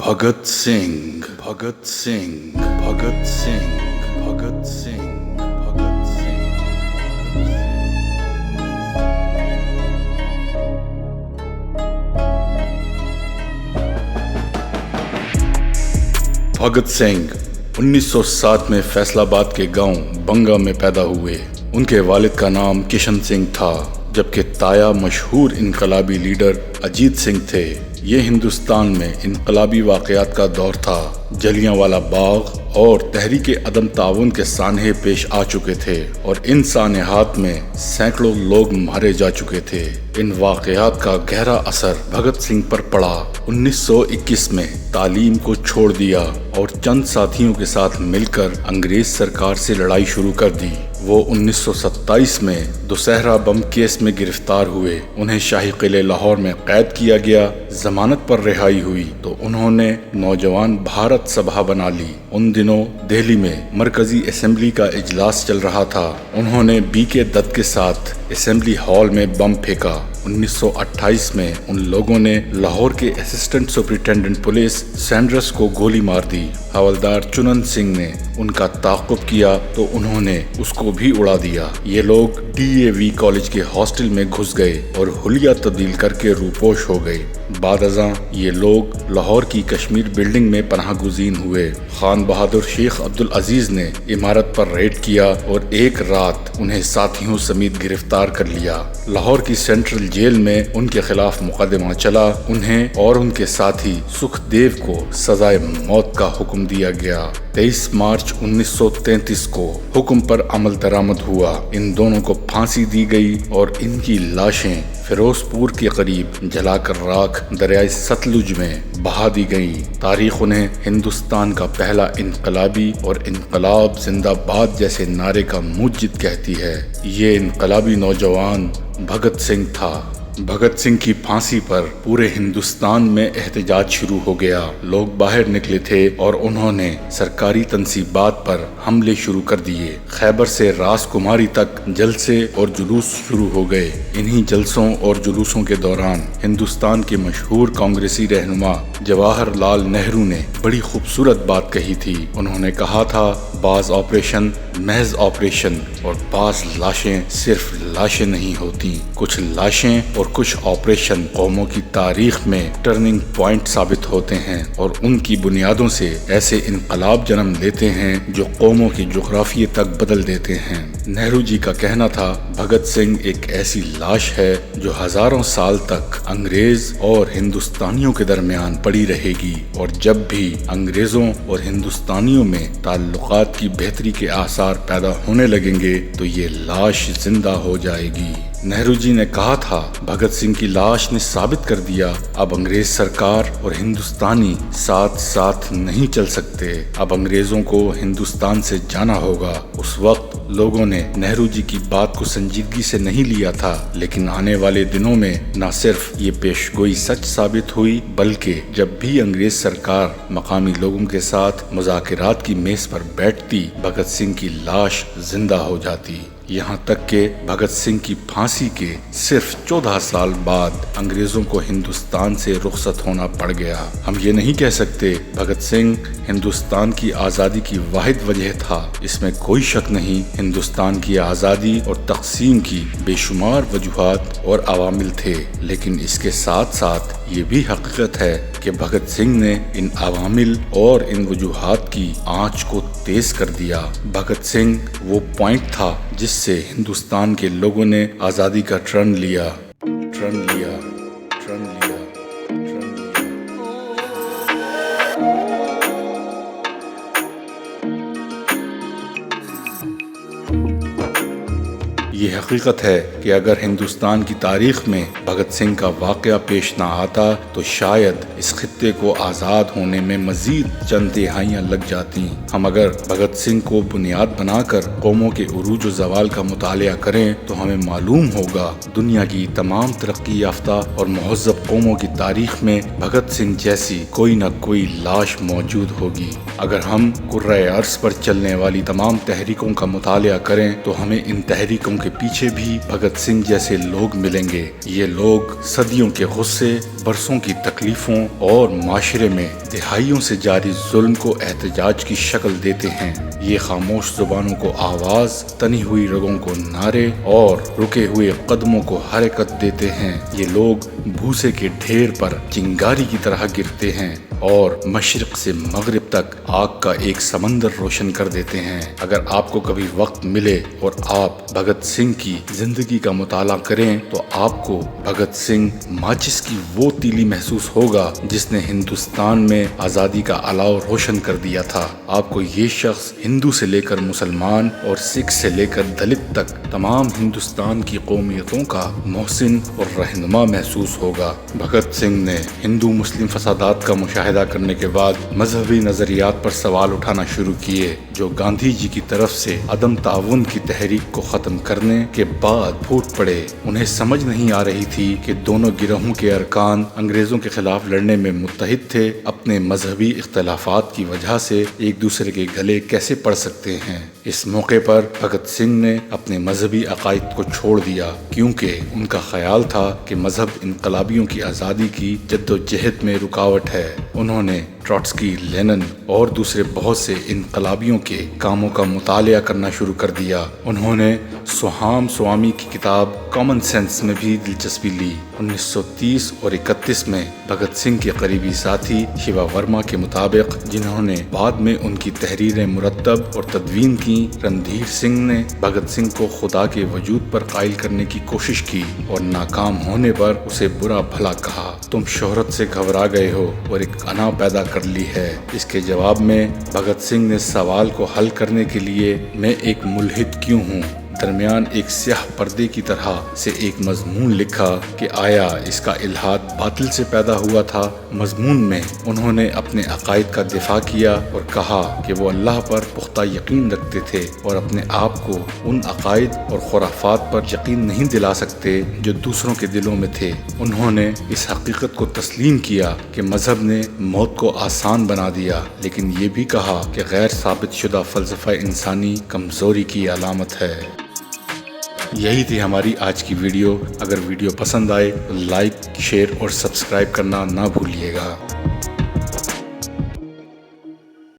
भगत सिंह, भगत सिंह, भगत सिंह, भगत सिंह, भगत सिंह। भगत सिंह 1907 में फैसलाबाद के गांव बंगा में पैदा हुए। उनके वालिद का नाम किशन सिंह था, जबकि ताया मशहूर इनकलाबी लीडर अजीत सिंह थे। ये हिंदुस्तान में इनकलाबी वाक़यात का दौर था। जलियांवाला बाग और तहरीक अदम ताउन के सानहे पेश आ चुके थे और इन सानहात में सैकड़ों लोग मारे जा चुके थे। इन वाक़यात का गहरा असर भगत सिंह पर पड़ा। 1921 में तालीम को छोड़ दिया और चंद साथियों के साथ मिलकर अंग्रेज सरकार से लड़ाई शुरू कर दी। वो 1927 में दुसहरा बम केस में गिरफ्तार हुए। उन्हें शाही किले लाहौर में कैद किया गया। जमानत पर रिहाई हुई तो उन्होंने नौजवान भारत सभा बना ली। उन दिनों दिल्ली में मरकजी असेंबली का इजलास चल रहा था। उन्होंने बीके दत्त के साथ असेंबली हॉल में बम फेंका। 1928 में उन लोगों ने लाहौर के असिस्टेंट सुपरिटेंडेंट पुलिस सैंड्रस को गोली मार दी। हवलदार चुनन सिंह ने उनका ताक़ुब किया तो उन्होंने उसको भी उड़ा दिया। ये लोग DAV कॉलेज के हॉस्टल में घुस गए और हुलिया तब्दील करके रूपोश हो गए। बादअज़ां ये लोग लाहौर की कश्मीर बिल्डिंग में पनाह गुज़ीन हुए। खान बहादुर शेख अब्दुल अजीज ने इमारत पर रेड किया और एक रात उन्हें साथियों समेत गिरफ्तार कर लिया। लाहौर की सेंट्रल जेल में उनके खिलाफ मुकदमा चला। उन्हें और उनके साथी सुखदेव को सजाए मौत का हुक्म दिया गया। 23 मार्च 1933 को हुक्म पर अमल दरामद हुआ। इन दोनों को फांसी दी गई और इनकी लाशें फिरोजपुर के करीब जलाकर राख दरियाए सतलुज में बहा दी गई। तारीख उन्हें हिंदुस्तान का पहला इनकलाबी और इनकलाब जिंदाबाद जैसे नारे का मुजिद कहती है। ये इनकलाबी नौजवान भगत सिंह था। भगत सिंह की फांसी पर पूरे हिंदुस्तान में एहतजाज शुरू हो गया। लोग बाहर निकले थे और उन्होंने सरकारी तंसीबात पर हमले शुरू कर दिए। खैबर से राजकुमारी तक जलसे और जुलूस शुरू हो गए। इन्हीं जलसों और जुलूसों के दौरान हिंदुस्तान के मशहूर कांग्रेसी रहनुमा जवाहरलाल नेहरू ने बड़ी खूबसूरत बात कही थी। उन्होंने कहा था, बाज ऑपरेशन महज ऑपरेशन और बाज लाशें सिर्फ लाशें नहीं होती। कुछ लाशें और कुछ ऑपरेशन कौमों की तारीख में टर्निंग पॉइंट साबित होते हैं और उनकी बुनियादों से ऐसे इनकलाब जन्म लेते हैं जो कौमों की जोग्राफिये तक बदल देते हैं। नेहरू जी का कहना था, भगत सिंह एक ऐसी लाश है जो हजारों साल तक अंग्रेज और हिंदुस्तानियों के दरमियान पड़ी रहेगी और जब भी अंग्रेजों और हिंदुस्तानियों में ताल्लुकात की बेहतरी के आसार पैदा होने लगेंगे तो ये लाश जिंदा हो जाएगी। नेहरू जी ने कहा था, भगत सिंह की लाश ने साबित कर दिया अब अंग्रेज सरकार और हिंदुस्तानी साथ साथ नहीं चल सकते। अब अंग्रेजों को हिंदुस्तान से जाना होगा। उस वक्त लोगों ने नेहरू जी की बात को संजीदगी से नहीं लिया था, लेकिन आने वाले दिनों में न सिर्फ ये पेशगोई सच साबित हुई, बल्कि जब भी अंग्रेज सरकार मकामी लोगों के साथ मुज़ाकरात की मेज पर बैठती, भगत सिंह की लाश जिंदा हो जाती। यहाँ तक कि भगत सिंह की फांसी के सिर्फ 14 साल बाद अंग्रेजों को हिंदुस्तान से रुखसत होना पड़ गया। हम ये नहीं कह सकते भगत सिंह हिंदुस्तान की आज़ादी की वाहिद वजह था, इसमें कोई शक नहीं। हिंदुस्तान की आज़ादी और तक़सीम की बेशुमार वजूहात और अवामिल थे, लेकिन इसके साथ साथ ये भी हकीकत है कि भगत सिंह ने इन अवामिल और इन वजूहात की आंच को तेज कर दिया। भगत सिंह वो पॉइंट था जिससे हिंदुस्तान के लोगों ने आज़ादी का टर्न लिया। ये हकीकत है कि अगर हिंदुस्तान की तारीख में भगत सिंह का वाक़या पेश न आता तो शायद इस खित्ते को आज़ाद होने में मज़ीद चंद तिहाइयाँ लग जाती। हम अगर भगत सिंह को बुनियाद बनाकर कौमों के उरूज व ज़वाल का मुतालिया करें तो हमें मालूम होगा दुनिया की तमाम तरक्की याफ्ता और मुहज़्ज़ब कौमों की तारीख में भगत सिंह जैसी कोई न कोई लाश मौजूद होगी। अगर हम कुर्रा अर्ज़ पर चलने वाली तमाम तहरीकों का मुतालिया करें तो हमें इन तहरीकों के पीछे भी भगत सिंह जैसे लोग मिलेंगे। ये लोग सदियों के गुस्से, बरसों की तकलीफों और माशरे में दिहाइयों से जारी जुल्म को एहतजाज की शक्ल देते हैं। ये खामोश जुबानों को आवाज, तनी हुई रगों को नारे और रुके हुए कदमों को हरकत देते हैं। ये लोग भूसे के ढेर पर चिंगारी की तरह गिरते हैं और मशरिक से मगरिब तक आग का एक समंदर रोशन कर देते हैं। अगर आपको कभी वक्त मिले और आप भगत सिंह की जिंदगी का मुताला करें तो आपको भगत सिंह माचिस की वो तीली महसूस होगा जिसने हिंदुस्तान में आज़ादी का अलाव रोशन कर दिया था। आपको ये शख्स हिंदू से लेकर मुसलमान और सिख से लेकर दलित तक तमाम हिंदुस्तान की कौमियतों का मोहसिन और रहनुमा महसूस होगा। भगत सिंह ने हिंदू मुस्लिम फसादात का मुशाहिदा करने के बाद मजहबी नजरियात पर सवाल उठाना शुरू किए, जो गांधी जी की तरफ से अदम ताउन की तहरीक को खत्म करने के बाद फूट पड़े। उन्हें समझ नहीं आ रही थी कि दोनों गिरोहों के अरकान अंग्रेजों के खिलाफ लड़ने में मुत्तहिद थे, अपने मजहबी इख्तलाफात की वजह से एक दूसरे के गले कैसे पड़ सकते हैं। इस मौके पर भगत सिंह ने अपने मजहबी अकायद को छोड़ दिया, क्योंकि उनका ख्याल था कि मजहब इनकलाबियों की आज़ादी की जद्दोजहद में रुकावट है। उन्होंने ट्रॉट्स्की, लेनिन और दूसरे बहुत से इनकलाबियों के कामों का मुतालिया करना शुरू कर दिया। उन्होंने सोहाम स्वामी की किताब कॉमन सेंस में भी दिलचस्पी ली। 1930 और 31 में भगत सिंह के करीबी साथी शिवा वर्मा के मुताबिक, जिन्होंने बाद में उनकी तहरीरें मुरतब और तदवीन की, रणधीर सिंह ने भगत सिंह को खुदा के वजूद पर कायल करने की कोशिश की और नाकाम होने पर उसे बुरा भला कहा। तुम शोहरत से घबरा गए हो और एक अना पैदा कर ली है। इसके जवाब में भगत सिंह ने सवाल को हल करने के लिए मैं एक मुल्हिद क्यों हूँ दरमियान एक स्याह पर्दे की तरह से एक मजमून लिखा कि आया इसका इल्हाद बातिल से पैदा हुआ था। मजमून में उन्होंने अपने अकायद का दिफा किया और कहा कि वो अल्लाह पर पुख्ता यकीन रखते थे और अपने आप को उन अकायद और खुराफात पर यकीन नहीं दिला सकते जो दूसरों के दिलों में थे। उन्होंने इस हकीकत को तस्लीम किया कि मजहब ने मौत को आसान बना दिया, लेकिन ये भी कहा कि गैर साबित शुदा फ़लसफ़ा इंसानी कमज़ोरी की अलामत है। यही थी हमारी आज की वीडियो। अगर वीडियो पसंद आए तो लाइक, शेयर और सब्सक्राइब करना ना भूलिएगा।